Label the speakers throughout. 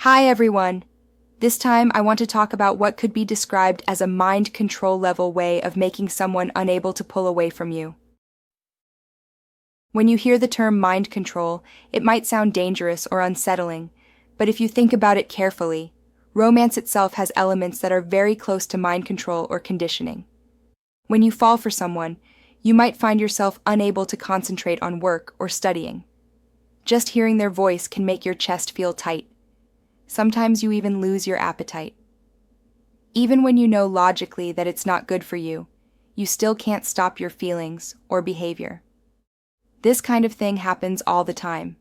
Speaker 1: Hi everyone! This time I want to talk about what could be described as a mind control level way of making someone unable to pull away from you. When you hear the term mind control, it might sound dangerous or unsettling, but if you think about it carefully, romance itself has elements that are very close to mind control or conditioning. When you fall for someone, you might find yourself unable to concentrate on work or studying. Just hearing their voice can make your chest feel tight. Sometimes you even lose your appetite. Even when you know logically that it's not good for you, you still can't stop your feelings or behavior. This kind of thing happens all the time.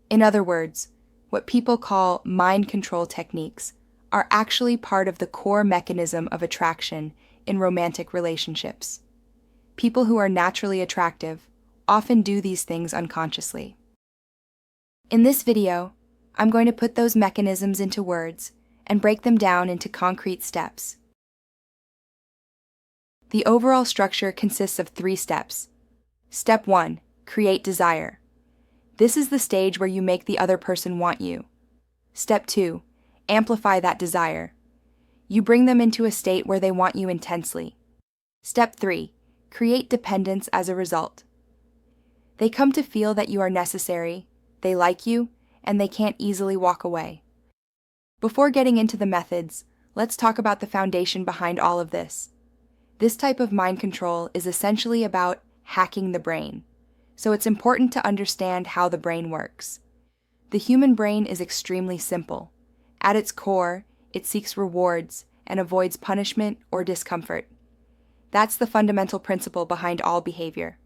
Speaker 1: In other words, what people call mind control techniques are actually part of the core mechanism of attraction in romantic relationships. People who are naturally attractive often do these things unconsciously. In this video, I'm going to put those mechanisms into words and break them down into concrete steps. The overall structure consists of 3 steps. Step 1, create desire. This is the stage where you make the other person want you. Step 2, amplify that desire. You bring them into a state where they want you intensely. Step 3, create dependence as a result. They come to feel that you are necessary, they like you, and they can't easily walk away. Before getting into the methods, let's talk about the foundation behind all of this. This type of mind control is essentially about hacking the brain, so it's important to understand how the brain works. The human brain is extremely simple. At its core, it seeks rewards and avoids punishment or discomfort. That's the fundamental principle behind all behavior.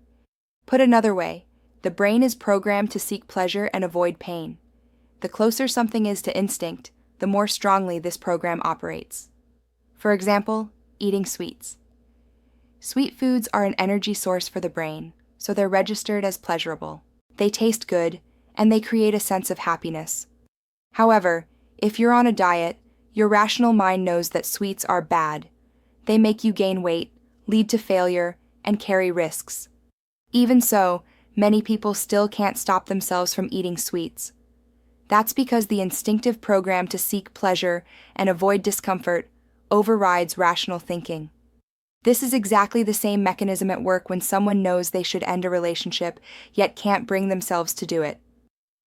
Speaker 1: Put another way, the brain is programmed to seek pleasure and avoid pain. The closer something is to instinct, the more strongly this program operates. For example, eating sweets. Sweet foods are an energy source for the brain, so they're registered as pleasurable. They taste good, and they create a sense of happiness. However, if you're on a diet, your rational mind knows that sweets are bad. They make you gain weight, lead to failure, and carry risks. Even so, many people still can't stop themselves from eating sweets. That's because the instinctive program to seek pleasure and avoid discomfort overrides rational thinking. This is exactly the same mechanism at work when someone knows they should end a relationship, yet can't bring themselves to do it.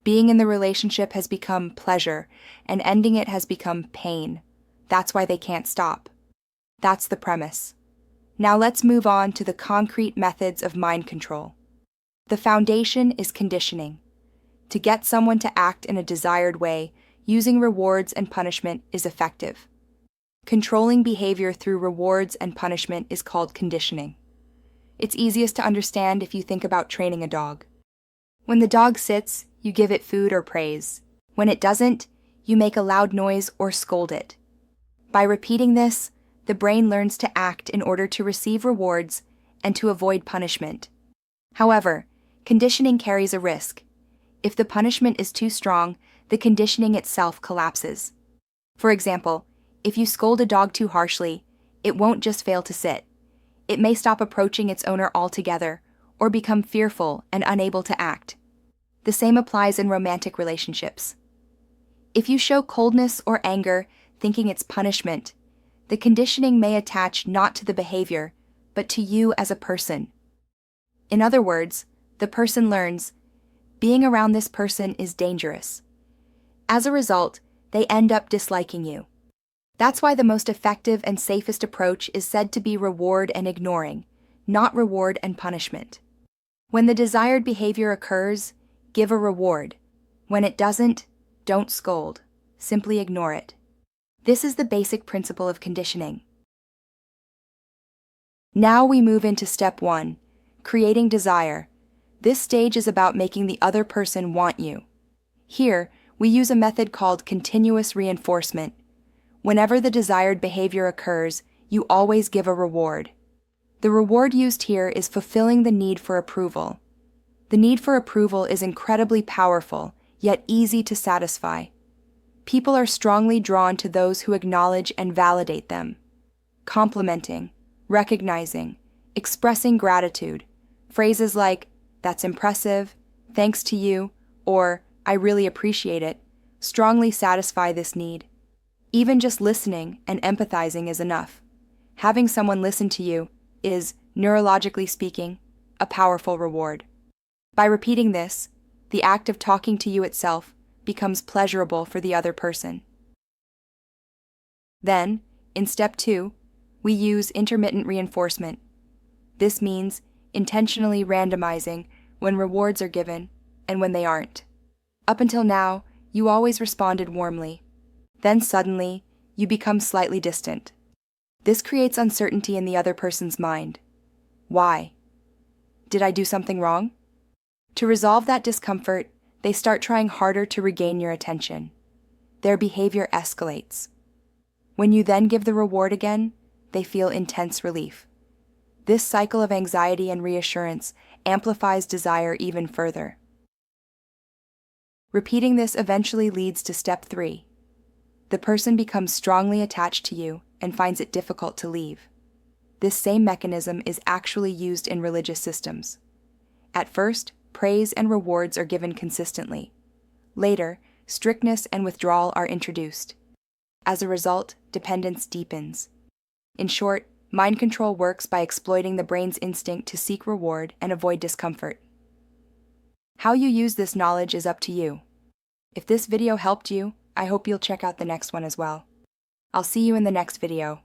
Speaker 1: Being in the relationship has become pleasure, and ending it has become pain. That's why they can't stop. That's the premise. Now let's move on to the concrete methods of mind control. The foundation is conditioning. To get someone to act in a desired way, using rewards and punishment is effective. Controlling behavior through rewards and punishment is called conditioning. It's easiest to understand if you think about training a dog. When the dog sits, you give it food or praise. When it doesn't, you make a loud noise or scold it. By repeating this, the brain learns to act in order to receive rewards and to avoid punishment. However, conditioning carries a risk. If the punishment is too strong, the conditioning itself collapses. For example, if you scold a dog too harshly, it won't just fail to sit. It may stop approaching its owner altogether, or become fearful and unable to act. The same applies in romantic relationships. If you show coldness or anger, thinking it's punishment, the conditioning may attach not to the behavior, but to you as a person. In other words, the person learns, being around this person is dangerous. As a result, they end up disliking you. That's why the most effective and safest approach is said to be reward and ignoring, not reward and punishment. When the desired behavior occurs, give a reward. When it doesn't, don't scold. Simply ignore it. This is the basic principle of conditioning. Now we move into step 1, creating desire. This stage is about making the other person want you. Here, we use a method called continuous reinforcement. Whenever the desired behavior occurs, you always give a reward. The reward used here is fulfilling the need for approval. The need for approval is incredibly powerful, yet easy to satisfy. People are strongly drawn to those who acknowledge and validate them. Complimenting, recognizing, expressing gratitude. Phrases like, "That's impressive," "Thanks to you," or "I really appreciate it," Strongly satisfy this need. Even just listening and empathizing is enough. Having someone listen to you is, neurologically speaking, a powerful reward. By repeating this, the act of talking to you itself becomes pleasurable for the other person. Then, in step 2, we use intermittent reinforcement. This means intentionally randomizing when rewards are given and when they aren't. Up until now, you always responded warmly. Then suddenly, you become slightly distant. This creates uncertainty in the other person's mind. Why? Did I do something wrong? To resolve that discomfort, they start trying harder to regain your attention. Their behavior escalates. When you then give the reward again, they feel intense relief. This cycle of anxiety and reassurance amplifies desire even further. Repeating this eventually leads to step 3. The person becomes strongly attached to you and finds it difficult to leave. This same mechanism is actually used in religious systems. At first, praise and rewards are given consistently. Later, strictness and withdrawal are introduced. As a result, dependence deepens. In short, mind control works by exploiting the brain's instinct to seek reward and avoid discomfort. How you use this knowledge is up to you. If this video helped you, I hope you'll check out the next one as well. I'll see you in the next video.